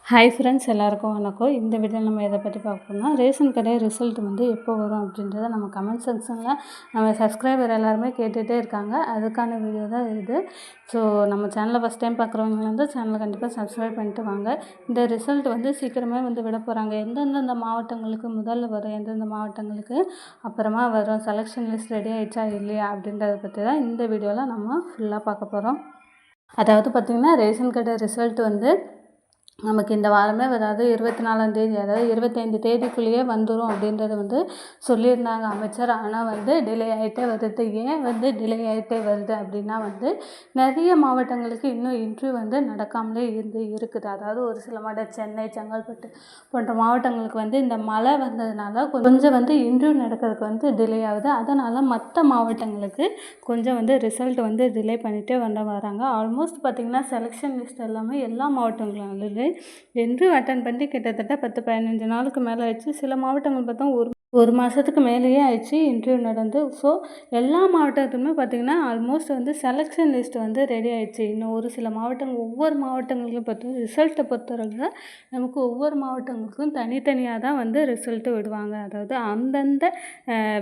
Hi friends, எல்லாருக்கும் வணக்கம். இந்த வீடியோவில் நம்ம எதை பற்றி பார்க்கணும்னா, ரேஷன் கடை ரிசல்ட் வந்து எப்போ வரும் அப்படின்றத நம்ம கமெண்ட் செக்ஷனில் நம்ம சப்ஸ்கிரைபர் எல்லாருமே கேட்டுகிட்டே இருக்காங்க. அதுக்கான வீடியோ தான் இது. ஸோ நம்ம சேனலை ஃபஸ்ட் டைம் பார்க்குறவங்க வந்து சேனலை கண்டிப்பாக சப்ஸ்கிரைப் பண்ணிட்டு வாங்க. இந்த ரிசல்ட் வந்து சீக்கிரமே வந்து விட போகிறாங்க. எந்தெந்த மாவட்டங்களுக்கு முதல்ல வரும், எந்தெந்த மாவட்டங்களுக்கு அப்புறமா வரும், செலெக்ஷன் லிஸ்ட் ரெடி ஆகிடுச்சா இல்லையா அப்படின்றத பற்றி தான் இந்த வீடியோவில் நம்ம ஃபுல்லாக பார்க்க போகிறோம். அதாவது பார்த்திங்கன்னா, ரேஷன் கடை ரிசல்ட் வந்து நமக்கு இந்த வாரமே அதாவது 24ஆம் தேதி, அதாவது 25 தேதிக்குள்ளேயே வந்துடும் அப்படின்றத வந்து சொல்லியிருந்தாங்க அமைச்சர். ஆனால் வந்து டிலே ஆகிட்டே வருது. ஏன் வந்து டிலே ஆகிட்டே வருது அப்படின்னா வந்து நிறைய மாவட்டங்களுக்கு இன்னும் இன்டர்வியூ வந்து நடக்காமலே இருக்குது. அதாவது ஒரு சில மாவட்டம் சென்னை, செங்கல்பட்டு போன்ற மாவட்டங்களுக்கு வந்து இந்த மழை வந்ததுனால கொஞ்சம் வந்து இன்டர்வியூ நடக்கிறதுக்கு வந்து டிலே ஆகுது. அதனால் மற்ற மாவட்டங்களுக்கு கொஞ்சம் வந்து ரிசல்ட் வந்து டிலே பண்ணிகிட்டே வராங்க. ஆல்மோஸ்ட் பார்த்திங்கன்னா செலெக்ஷன் லிஸ்ட் எல்லாமே எல்லா மாவட்டங்களிலும் இன்டர்வியூ அட்டன் பண்ணி கிட்டத்தட்ட 10-15 நாளுக்கு மேலே ஆயிடுச்சு. சில மாவட்டங்கள் பார்த்தா ஒரு மாதத்துக்கு மேலேயே ஆயிடுச்சு இன்டர்வியூ நடந்து. ஸோ எல்லா மாவட்டத்துக்குமே பார்த்திங்கன்னா ஆல்மோஸ்ட் வந்து செலெக்ஷன் லிஸ்ட் வந்து ரெடி ஆகிடுச்சு. இன்னும் ஒரு சில மாவட்டங்கள், ஒவ்வொரு மாவட்டங்களுக்கும் பார்த்தீங்கன்னா ரிசல்ட்டை பொறுத்தவரைக்கும் நமக்கு ஒவ்வொரு மாவட்டங்களுக்கும் தனித்தனியாக தான் வந்து ரிசல்ட்டு விடுவாங்க. அதாவது அந்தந்த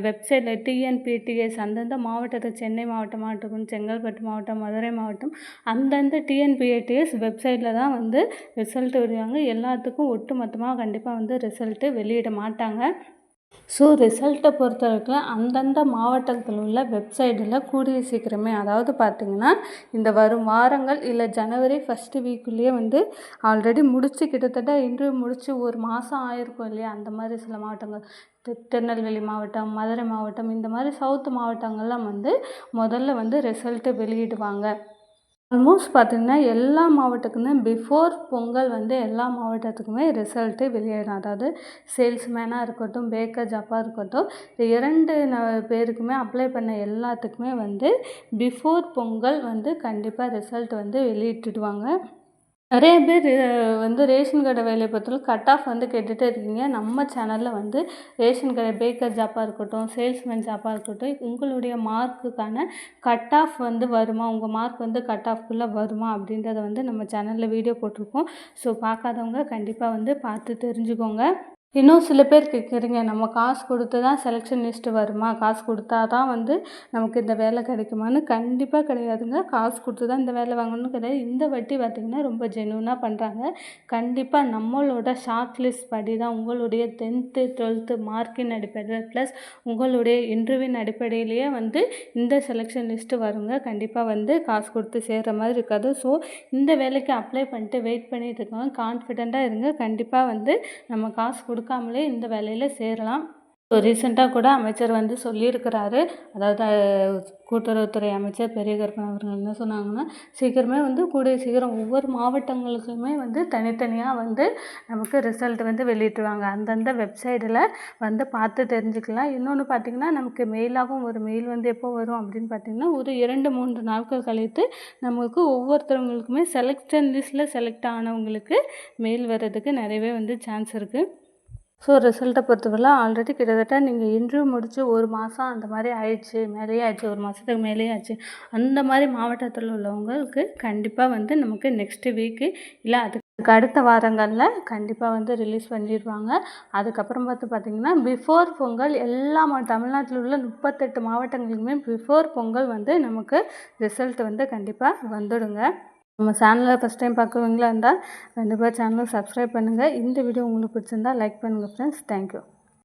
வெப்சைட்டில் டிஎன்பிடிஎஸ் அந்தந்த மாவட்டத்தில் சென்னை மாவட்டமாக இருக்கட்டும், செங்கல்பட்டு மாவட்டம், மதுரை மாவட்டம் அந்தந்த டிஎன்பிடிஎஸ் வெப்சைட்டில் தான் வந்து ரிசல்ட்டு விடுவாங்க. எல்லாத்துக்கும் ஒட்டு மொத்தமாக கண்டிப்பாக வந்து ரிசல்ட்டு வெளியிட மாட்டாங்க. ஸோ ரிசல்ட்டை பொறுத்த வரைக்கும் அந்தந்த மாவட்டத்தில் உள்ள வெப்சைட்டில் கூடிய சீக்கிரமே, அதாவது பார்த்திங்கன்னா இந்த வரும் வாரங்கள் இல்லை ஜனவரி ஃபஸ்ட்டு வீக்குள்ளேயே வந்து ஆல்ரெடி முடித்து கிட்டத்தட்ட இன்டர்வியூ முடித்து ஒரு மாதம் ஆயிருக்கும் இல்லையா. அந்த மாதிரி சில மாவட்டங்கள் திருநெல்வேலி மாவட்டம், மதுரை மாவட்டம், இந்த மாதிரி சவுத்து மாவட்டங்கள்லாம் வந்து முதல்ல வந்து ரிசல்ட்டு வெளியிடுவாங்க. ஆல்மோஸ்ட் பார்த்திங்கன்னா எல்லா மாவட்டத்துக்குமே பிஃபோர் பொங்கல் வந்து எல்லா மாவட்டத்துக்குமே ரிசல்ட்டு வெளியிடும். அதாவது சேல்ஸ்மேனாக இருக்கட்டும், பேக்கர் ஜாப்பாக இருக்கட்டும், இந்த 2 பேருக்குமே அப்ளை பண்ண எல்லாத்துக்குமே வந்து பிஃபோர் பொங்கல் வந்து கண்டிப்பாக ரிசல்ட் வந்து வெளியிட்டுடுவாங்க. நிறைய பேர் வந்து ரேஷன் கடை வேலையை பொறுத்தவரை கட் ஆஃப் வந்து கேட்டுகிட்டே இருக்கீங்க. நம்ம சேனலில் வந்து ரேஷன் கடை பேக்கர் ஜாப்பாக இருக்கட்டும், சேல்ஸ்மேன் ஜாப்பாக இருக்கட்டும், உங்களுடைய மார்க்குக்கான கட் ஆஃப் வந்து வருமா, உங்கள் மார்க் வந்து கட் ஆஃப்குள்ளே வருமா அப்படின்றத வந்து நம்ம சேனலில் வீடியோ போட்டிருக்கோம். ஸோ பார்க்காதவங்க கண்டிப்பாக வந்து பார்த்து தெரிஞ்சுக்கோங்க. இன்னும் சில பேர் கேட்குறீங்க, நம்ம காசு கொடுத்து தான் செலெக்ஷன் லிஸ்ட்டு வருமா, காசு கொடுத்தா தான் வந்து நமக்கு இந்த வேலை கிடைக்குமான்னு. கண்டிப்பாக கிடையாதுங்க. காசு கொடுத்து தான் இந்த வேலை வாங்கணும்னு கிடையாது. இந்த வாட்டி பார்த்திங்கன்னா ரொம்ப ஜென்யூனாக பண்ணுறாங்க. கண்டிப்பாக நம்மளோட ஷார்ட் லிஸ்ட் படி தான் உங்களுடைய 10th 12th மார்க்கின் அடிப்படையில் ப்ளஸ் உங்களுடைய இன்டர்வியூவின் அடிப்படையிலேயே வந்து இந்த செலெக்ஷன் லிஸ்ட்டு வருங்க. கண்டிப்பாக வந்து காசு கொடுத்து சேர்கிற மாதிரி இருக்காது. ஸோ இந்த வேலைக்கு அப்ளை பண்ணிட்டு வெயிட் பண்ணிட்டு இருக்கவங்க கான்ஃபிடெண்ட்டாக இருங்க. கண்டிப்பாக வந்து நம்ம காசு கொடுக்காமலே இந்த வேலையில் சேரலாம். ரீசெண்டாக கூட அமைச்சர் வந்து சொல்லியிருக்கிறாரு. அதாவது கூட்டுறவுத்துறை அமைச்சர் பெரியகருப்பன் அவர்கள் என்ன சொன்னாங்கன்னா, சீக்கிரமே வந்து கூடிய சீக்கிரம் ஒவ்வொரு மாவட்டங்களுக்குமே வந்து தனித்தனியாக வந்து நமக்கு ரிசல்ட் வந்து வெளியிட்டுருவாங்க. அந்தந்த வெப்சைட்டில் வந்து பார்த்து தெரிஞ்சுக்கலாம். இன்னொன்று பார்த்திங்கன்னா, நமக்கு மெயிலாகவும் ஒரு மெயில் வந்து எப்போ வரும் அப்படின்னு பார்த்திங்கன்னா, ஒரு 2-3 நாட்கள் கழித்து நமக்கு ஒவ்வொருத்தவங்களுக்குமே செலெக்ஷன் லிஸ்ட்டில் செலக்ட் ஆனவங்களுக்கு மெயில் வர்றதுக்கு நிறையவே வந்து சான்ஸ் இருக்குது. ஸோ ரிசல்ட்டை பொறுத்தவரை ஆல்ரெடி கிட்டத்தட்ட நீங்கள் இன்டர்வியூ முடித்து ஒரு மாதம் அந்த மாதிரி ஆயிடுச்சு, மேலேயே ஆயிடுச்சு, ஒரு மாதத்துக்கு மேலேயே ஆச்சு. அந்த மாதிரி மாவட்டத்தில் உள்ளவங்களுக்கு கண்டிப்பாக வந்து நமக்கு நெக்ஸ்ட் வீக்கு இல்லை அதுக்கு அடுத்த வாரங்களில் கண்டிப்பாக வந்து ரிலீஸ் பண்ணிடுவாங்க. அதுக்கப்புறம் பார்த்திங்கன்னா பிஃபோர் பொங்கல் எல்லா தமிழ்நாட்டில் உள்ள 38 மாவட்டங்களுக்குமே பிஃபோர் பொங்கல் வந்து நமக்கு ரிசல்ட் வந்து கண்டிப்பாக வந்துடுங்க. நம்ம சேனலை ஃபஸ்ட் டைம் பார்க்குறவங்களா இருந்தால் கண்டிப்பாக சேனலை சப்ஸ்கிரைப் பண்ணுங்கள். இந்த வீடியோ உங்களுக்கு பிடிச்சிருந்தால் லைக் பண்ணுங்கள் ஃப்ரெண்ட்ஸ். தேங்க்யூ.